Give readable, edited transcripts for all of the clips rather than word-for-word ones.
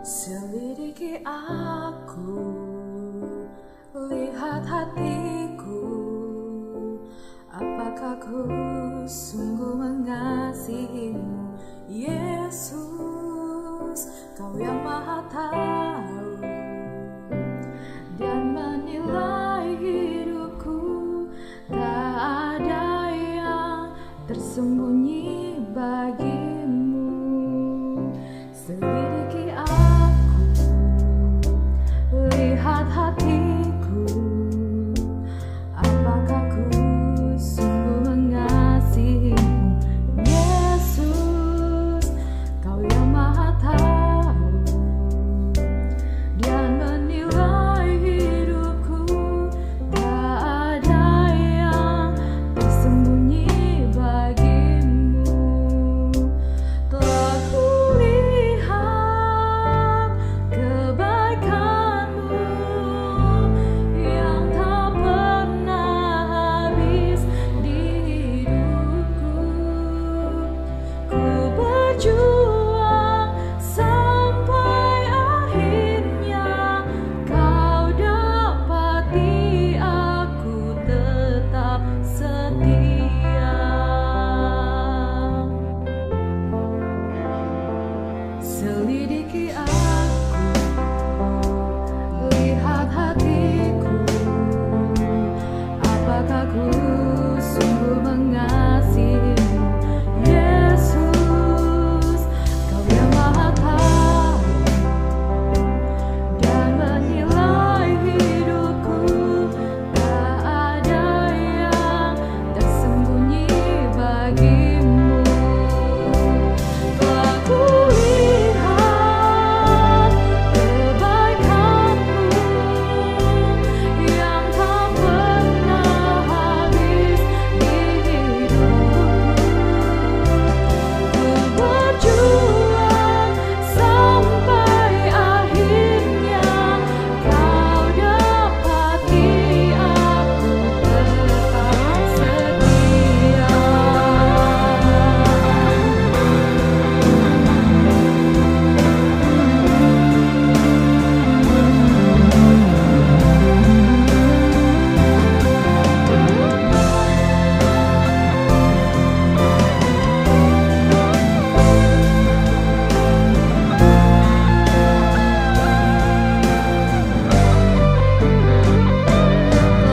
Selidiki aku, lihat hatiku, apakah ku sungguh mengasihimu, Yesus, Kau yang Maha Tahu dan menilai hidupku. Tak ada yang tersembunyi bagimu. Selidiki aku, lihat hatiku, apakah ku sungguh mengasihimu, Yesus, Kau yang Maha Tahu dan menilai hidupku. Tak ada yang tersembunyi bagimu. Telah kulihat kebaikanmu yang tak pernah habis di hidupku. Ku berjuang sampai akhirnya Kau dapati aku tetap setia. Selidiki aku, lihat hatiku, apakah ku sungguh mengasihimu, Yesus, Kau yang Maha Tahu dan menilai hidupku. Tak ada yang tersembunyi bagimu. Telah kulihat kebaikanmu yang tak pernah habis di hidupku. Ku berjuang sampai akhirnya Kau dapati aku tetap setia.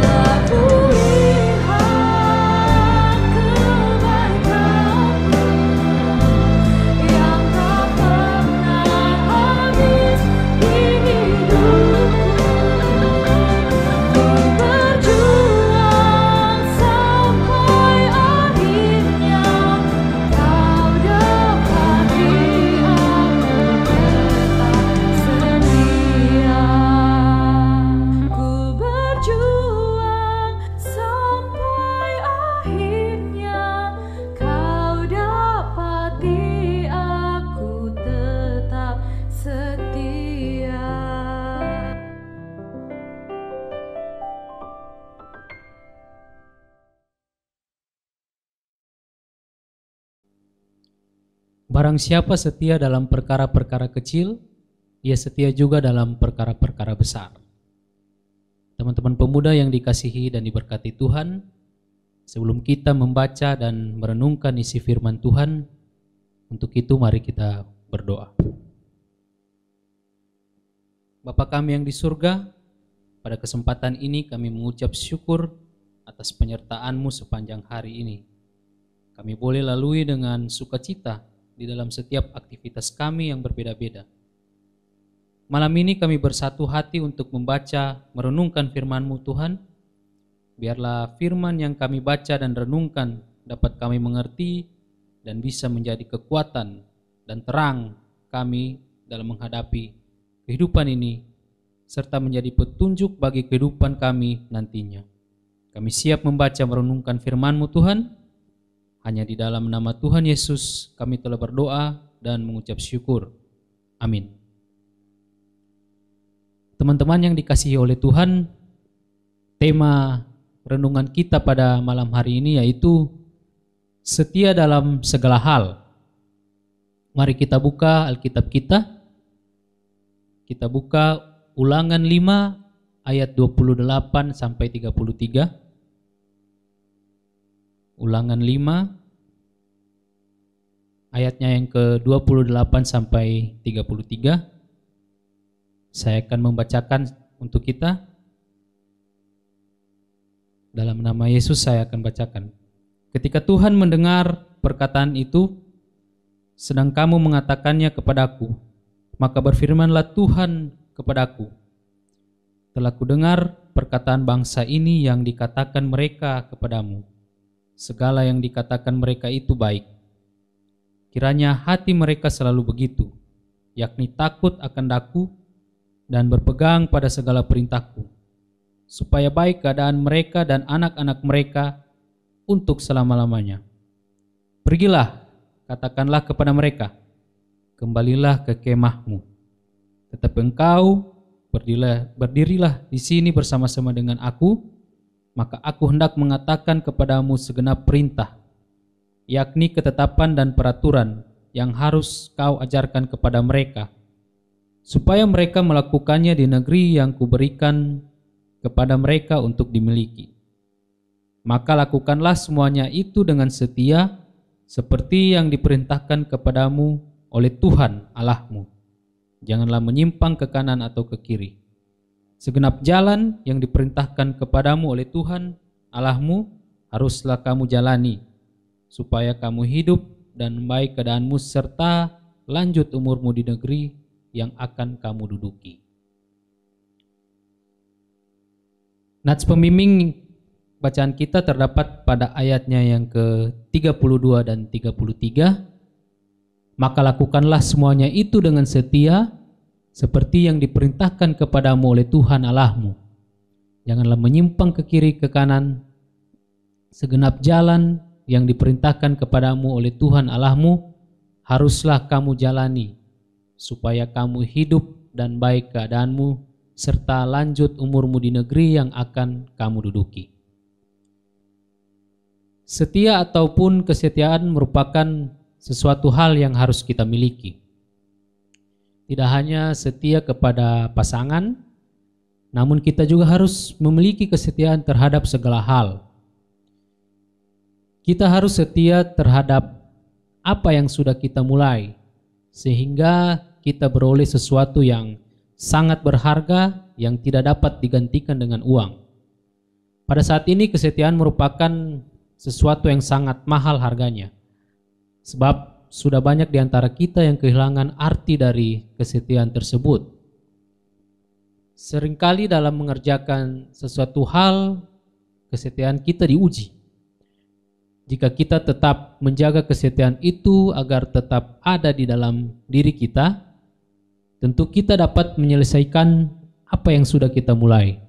Telah kulihat kebaikanmu yang tak pernah habis di hidupku. Ku berjuang sampai akhirnya Kau dapati aku tetap setia. Ku berjuang sampai akhirnya Kau dapati aku tetap setia. Barang siapa setia dalam perkara-perkara kecil, ia setia juga dalam perkara-perkara besar. Teman-teman pemuda yang dikasihi dan diberkati Tuhan, sebelum kita membaca dan merenungkan isi firman Tuhan, untuk itu mari kita berdoa. Bapa kami yang di surga, pada kesempatan ini kami mengucap syukur atas penyertaan-Mu sepanjang hari ini. Kami boleh lalui dengan sukacita di dalam setiap aktivitas kami yang berbeda-beda. Malam ini kami bersatu hati untuk membaca, merenungkan firman-Mu Tuhan. Biarlah firman yang kami baca dan renungkan dapat kami mengerti dan bisa menjadi kekuatan dan terang kami dalam menghadapi kehidupan ini, serta menjadi petunjuk bagi kehidupan kami nantinya. Kami siap membaca merenungkan firman-Mu Tuhan. Hanya di dalam nama Tuhan Yesus kami telah berdoa dan mengucap syukur. Amin. Teman-teman yang dikasihi oleh Tuhan, tema renungan kita pada malam hari ini yaitu setia dalam segala hal. Mari kita buka Alkitab kita kita buka Ulangan 5 ayat 28 sampai 33. Ulangan 5 ayatnya yang ke-28 sampai 33. Saya akan membacakan untuk kita. Dalam nama Yesus saya akan bacakan. Ketika Tuhan mendengar perkataan itu, sedang kamu mengatakannya kepadaku, maka berfirmanlah Tuhan kepadaku, telah kudengar perkataan bangsa ini yang dikatakan mereka kepadamu. Segala yang dikatakan mereka itu baik. Kiranya hati mereka selalu begitu, yakni takut akan Daku dan berpegang pada segala perintahku, supaya baik keadaan mereka dan anak-anak mereka untuk selama-lamanya. Pergilah, katakanlah kepada mereka, kembalilah ke kemahmu. Tetapi engkau berdirilah di sini bersama-sama dengan aku, maka aku hendak mengatakan kepadamu segenap perintah, yakni ketetapan dan peraturan yang harus kau ajarkan kepada mereka, supaya mereka melakukannya di negeri yang kuberikan kepada mereka untuk dimiliki. Maka lakukanlah semuanya itu dengan setia, seperti yang diperintahkan kepadamu oleh Tuhan Allahmu. Janganlah menyimpang ke kanan atau ke kiri. Segenap jalan yang diperintahkan kepadamu oleh Tuhan Allahmu haruslah kamu jalani, supaya kamu hidup dan baik keadaanmu serta lanjut umurmu di negeri yang akan kamu duduki. Nats pembimbing bacaan kita terdapat pada ayatnya yang ke-32 dan 33. Maka lakukanlah semuanya itu dengan setia, seperti yang diperintahkan kepadamu oleh Tuhan Allahmu. Janganlah menyimpang ke kiri ke kanan. Segenap jalan yang diperintahkan kepadamu oleh Tuhan Allahmu haruslah kamu jalani, supaya kamu hidup dan baik keadaanmu serta lanjut umurmu di negeri yang akan kamu duduki. Setia ataupun kesetiaan merupakan sesuatu hal yang harus kita miliki. Tidak hanya setia kepada pasangan, namun kita juga harus memiliki kesetiaan terhadap segala hal. Kita harus setia terhadap apa yang sudah kita mulai, sehingga kita beroleh sesuatu yang sangat berharga yang tidak dapat digantikan dengan uang. Pada saat ini kesetiaan merupakan sesuatu yang sangat mahal harganya, sebab sudah banyak di antara kita yang kehilangan arti dari kesetiaan tersebut. Seringkali dalam mengerjakan sesuatu hal, kesetiaan kita diuji. Jika kita tetap menjaga kesetiaan itu agar tetap ada di dalam diri kita, tentu kita dapat menyelesaikan apa yang sudah kita mulai.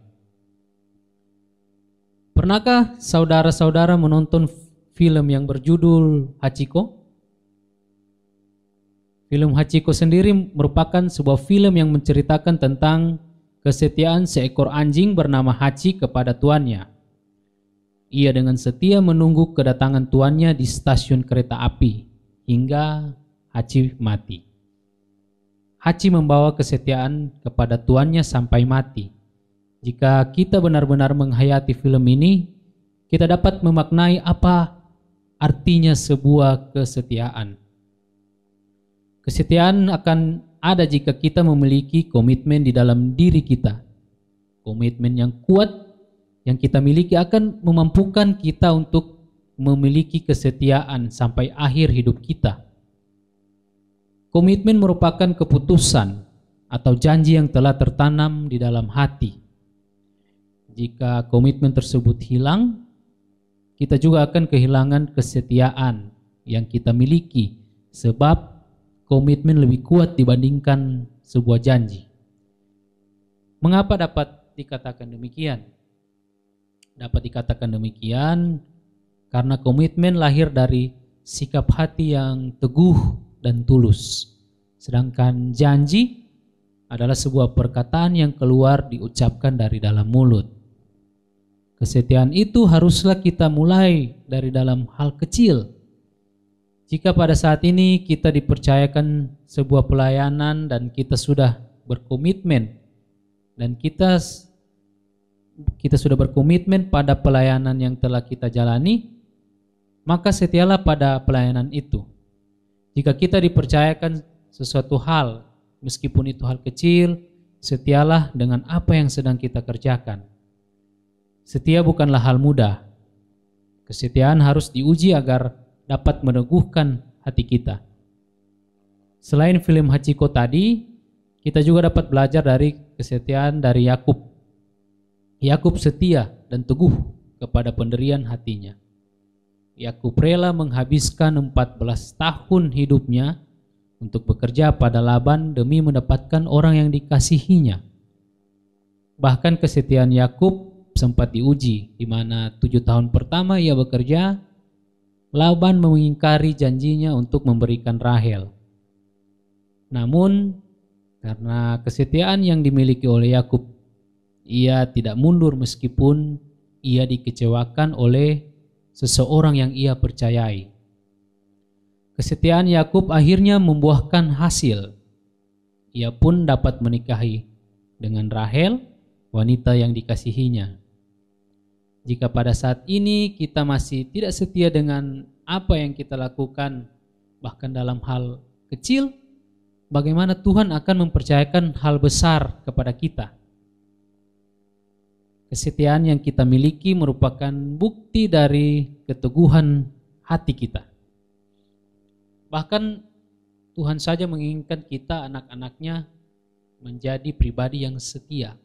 Pernahkah saudara-saudara menonton film yang berjudul Hachiko? Film Hachiko sendiri merupakan sebuah film yang menceritakan tentang kesetiaan seekor anjing bernama Hachi kepada tuannya. Ia dengan setia menunggu kedatangan tuannya di stasiun kereta api hingga Hachi mati. Hachi membawa kesetiaan kepada tuannya sampai mati. Jika kita benar-benar menghayati film ini, kita dapat memaknai apa artinya sebuah kesetiaan. Kesetiaan akan ada jika kita memiliki komitmen di dalam diri kita. Komitmen yang kuat yang kita miliki akan memampukan kita untuk memiliki kesetiaan sampai akhir hidup kita. Komitmen merupakan keputusan atau janji yang telah tertanam di dalam hati. Jika komitmen tersebut hilang, kita juga akan kehilangan kesetiaan yang kita miliki, sebab komitmen lebih kuat dibandingkan sebuah janji. Mengapa dapat dikatakan demikian? Dapat dikatakan demikian karena komitmen lahir dari sikap hati yang teguh dan tulus. Sedangkan janji adalah sebuah perkataan yang keluar diucapkan dari dalam mulut. Kesetiaan itu haruslah kita mulai dari dalam hal kecil. Jika pada saat ini kita dipercayakan sebuah pelayanan dan kita sudah berkomitmen dan kita sudah berkomitmen pada pelayanan yang telah kita jalani, maka setialah pada pelayanan itu. Jika kita dipercayakan sesuatu hal, meskipun itu hal kecil, setialah dengan apa yang sedang kita kerjakan. Setia bukanlah hal mudah. Kesetiaan harus diuji agar dapat meneguhkan hati kita. Selain film Hachiko tadi, kita juga dapat belajar dari kesetiaan dari Yakub. Yakub setia dan teguh kepada pendirian hatinya. Yakub rela menghabiskan 14 tahun hidupnya untuk bekerja pada Laban demi mendapatkan orang yang dikasihinya. Bahkan kesetiaan Yakub sempat diuji, di mana 7 tahun pertama ia bekerja, Laban mengingkari janjinya untuk memberikan Rahel. Namun, karena kesetiaan yang dimiliki oleh Yakub, ia tidak mundur meskipun ia dikecewakan oleh seseorang yang ia percayai. Kesetiaan Yakub akhirnya membuahkan hasil. Ia pun dapat menikahi dengan Rahel, wanita yang dikasihinya. Jika pada saat ini kita masih tidak setia dengan apa yang kita lakukan, bahkan dalam hal kecil, bagaimana Tuhan akan mempercayakan hal besar kepada kita? Kesetiaan yang kita miliki merupakan bukti dari keteguhan hati kita. Bahkan Tuhan saja menginginkan kita, anak-anaknya, menjadi pribadi yang setia.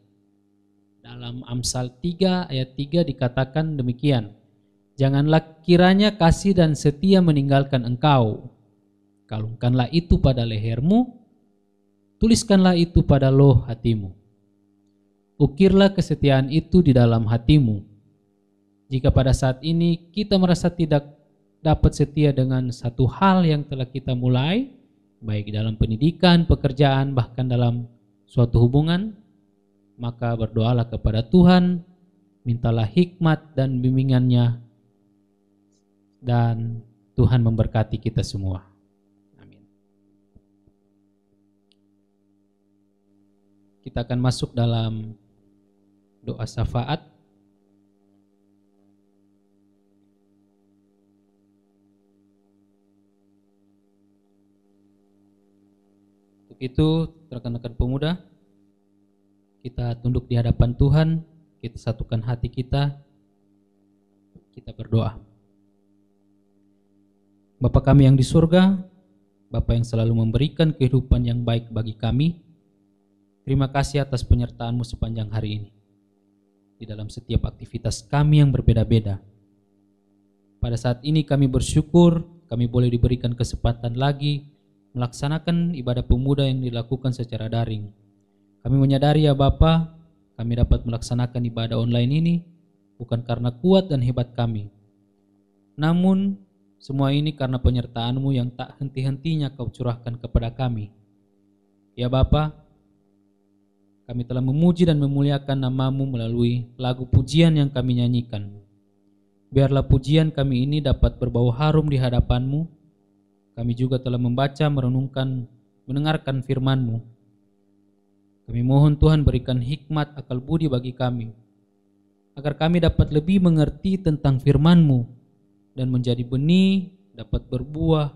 Dalam Amsal 3 ayat 3 dikatakan demikian, "Janganlah kiranya kasih dan setia meninggalkan engkau. Kalungkanlah itu pada lehermu, tuliskanlah itu pada loh hatimu. Ukirlah kesetiaan itu di dalam hatimu." Jika pada saat ini kita merasa tidak dapat setia dengan satu hal yang telah kita mulai, baik dalam pendidikan, pekerjaan, bahkan dalam suatu hubungan, maka berdoalah kepada Tuhan, mintalah hikmat dan bimbingannya, dan Tuhan memberkati kita semua. Amin. Kita akan masuk dalam doa syafaat. Untuk itu, rekan-rekan pemuda, kita tunduk di hadapan Tuhan, kita satukan hati kita berdoa. Bapa kami yang di surga, Bapa yang selalu memberikan kehidupan yang baik bagi kami, terima kasih atas penyertaan-Mu sepanjang hari ini. Di dalam setiap aktivitas kami yang berbeda-beda. Pada saat ini kami bersyukur kami boleh diberikan kesempatan lagi melaksanakan ibadah pemuda yang dilakukan secara daring. Kami menyadari ya Bapa, kami dapat melaksanakan ibadah online ini bukan karena kuat dan hebat kami. Namun semua ini karena penyertaan-Mu yang tak henti-hentinya Kau curahkan kepada kami. Ya Bapa, kami telah memuji dan memuliakan nama-Mu melalui lagu pujian yang kami nyanyikan. Biarlah pujian kami ini dapat berbau harum di hadapan-Mu. Kami juga telah membaca, merenungkan, mendengarkan firman-Mu. Kami mohon Tuhan berikan hikmat akal budi bagi kami, agar kami dapat lebih mengerti tentang firman-Mu dan menjadi benih, dapat berbuah,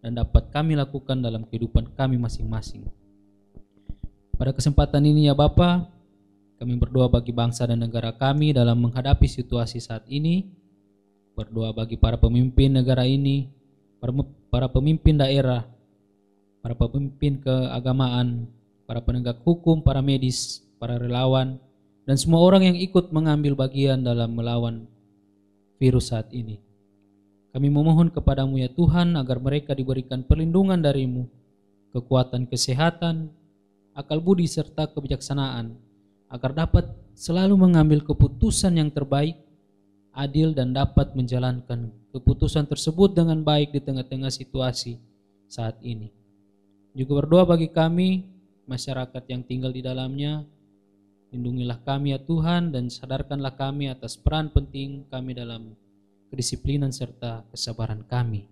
dan dapat kami lakukan dalam kehidupan kami masing-masing. Pada kesempatan ini ya Bapa, kami berdoa bagi bangsa dan negara kami dalam menghadapi situasi saat ini. Berdoa bagi para pemimpin negara ini, para pemimpin daerah, para pemimpin keagamaan, para penegak hukum, para medis, para relawan, dan semua orang yang ikut mengambil bagian dalam melawan virus saat ini. Kami memohon kepadamu ya Tuhan agar mereka diberikan perlindungan dari-Mu, kekuatan kesehatan, akal budi serta kebijaksanaan, agar dapat selalu mengambil keputusan yang terbaik, adil dan dapat menjalankan keputusan tersebut dengan baik di tengah-tengah situasi saat ini. Juga berdoa bagi kami, masyarakat yang tinggal di dalamnya, lindungilah kami ya Tuhan dan sadarkanlah kami atas peran penting kami dalam kedisiplinan serta kesabaran kami,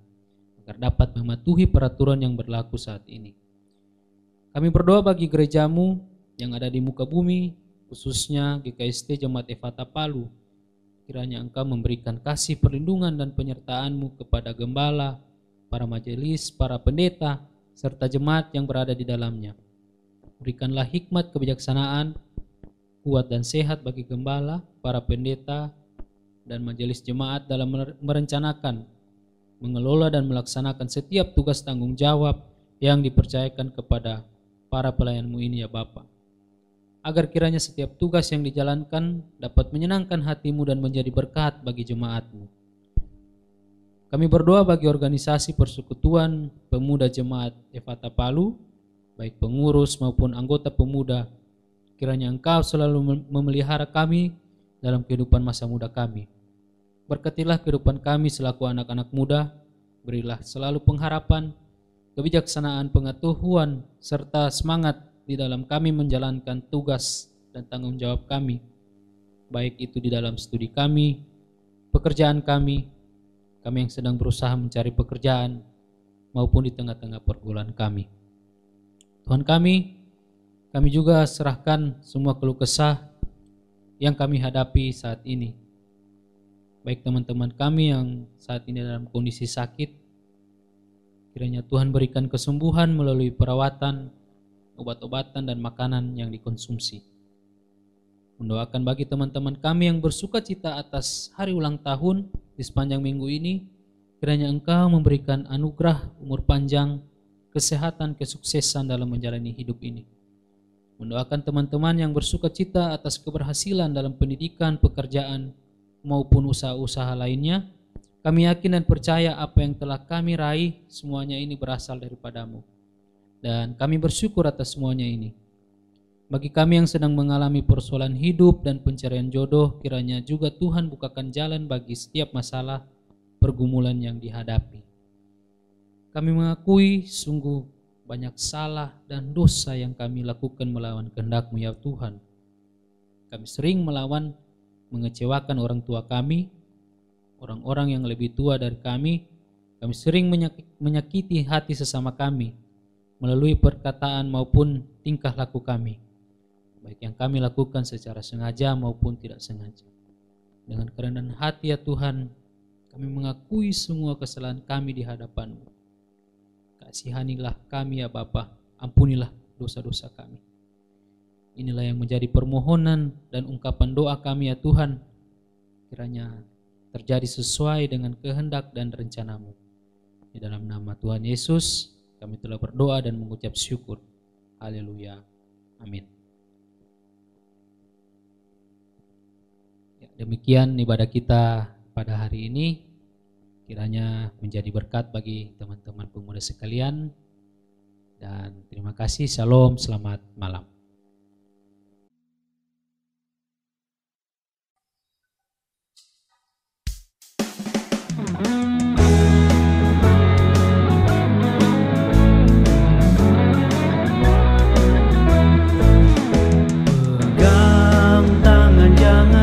agar dapat mematuhi peraturan yang berlaku saat ini. Kami berdoa bagi gerejamu yang ada di muka bumi, khususnya GKST Jemaat Efata Palu. Kiranya Engkau memberikan kasih perlindungan dan penyertaan-Mu kepada gembala, para majelis, para pendeta, serta jemaat yang berada di dalamnya. Berikanlah hikmat kebijaksanaan, kuat dan sehat bagi gembala, para pendeta, dan majelis jemaat dalam merencanakan, mengelola dan melaksanakan setiap tugas tanggung jawab yang dipercayakan kepada para pelayan-Mu ini ya Bapa. Agar kiranya setiap tugas yang dijalankan dapat menyenangkan hati-Mu dan menjadi berkat bagi jemaat-Mu. Kami berdoa bagi organisasi persekutuan pemuda jemaat Efata Palu, baik pengurus maupun anggota pemuda. Kiranya Engkau selalu memelihara kami dalam kehidupan masa muda kami. Berkatilah kehidupan kami selaku anak-anak muda, berilah selalu pengharapan, kebijaksanaan, pengetahuan, serta semangat di dalam kami menjalankan tugas dan tanggung jawab kami, baik itu di dalam studi kami, pekerjaan kami yang sedang berusaha mencari pekerjaan, maupun di tengah-tengah pergumulan kami. Tuhan kami juga serahkan semua keluh kesah yang kami hadapi saat ini. Baik teman-teman kami yang saat ini dalam kondisi sakit, kiranya Tuhan berikan kesembuhan melalui perawatan, obat-obatan dan makanan yang dikonsumsi. Mendoakan bagi teman-teman kami yang bersuka cita atas hari ulang tahun di sepanjang minggu ini, kiranya Engkau memberikan anugerah umur panjang, kesehatan, kesuksesan dalam menjalani hidup ini. Mendoakan teman-teman yang bersuka cita atas keberhasilan dalam pendidikan, pekerjaan, maupun usaha-usaha lainnya. Kami yakin dan percaya apa yang telah kami raih, semuanya ini berasal daripada-Mu. Dan kami bersyukur atas semuanya ini. Bagi kami yang sedang mengalami persoalan hidup dan pencarian jodoh, kiranya juga Tuhan bukakan jalan bagi setiap masalah pergumulan yang dihadapi. Kami mengakui sungguh banyak salah dan dosa yang kami lakukan melawan kehendak-Mu ya Tuhan. Kami sering melawan, mengecewakan orang tua kami, orang-orang yang lebih tua dari kami. Kami sering menyakiti hati sesama kami melalui perkataan maupun tingkah laku kami, baik yang kami lakukan secara sengaja maupun tidak sengaja. Dengan kerendahan hati ya Tuhan, kami mengakui semua kesalahan kami di hadapan-Mu. Kasihanilah kami ya Bapa, ampunilah dosa-dosa kami. Inilah yang menjadi permohonan dan ungkapan doa kami ya Tuhan. Kiranya terjadi sesuai dengan kehendak dan rencana-Mu. Di dalam nama Tuhan Yesus, kami telah berdoa dan mengucap syukur. Haleluya. Amin. Ya, demikian ibadah kita pada hari ini. Kiranya menjadi berkat bagi teman-teman pemuda sekalian. Dan terima kasih. Shalom, selamat malam.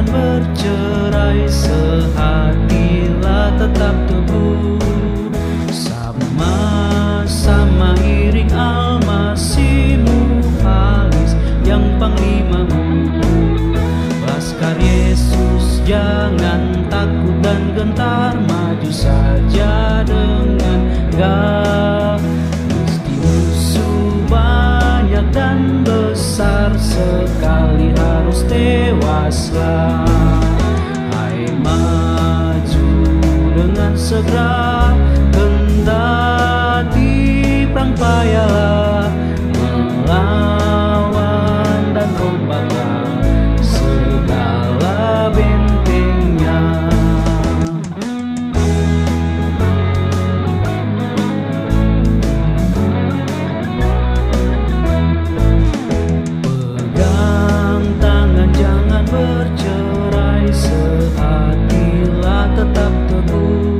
Bercerai sehatilah tetap teguh, sama-sama iring almasimu halis yang panglimamu. Laskar Yesus jangan takut dan gentar, maju saja dengan gagah. Meski musuh banyak dan besar, sekali harus tewaslah. Hai maju dengan segera, kendati perang payah, melawan dan rombaklah segala bentengnya. Pegang tangan jangan bercerai, sehatilah tetap teguh,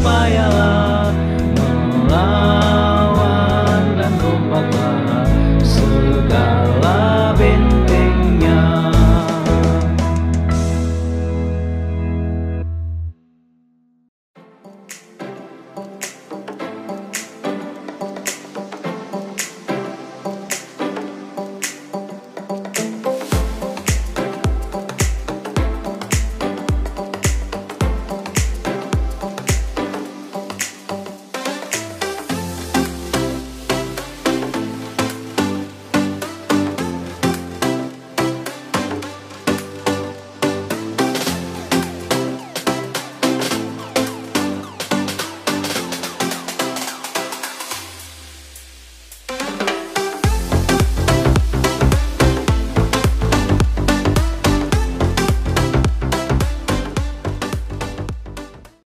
payah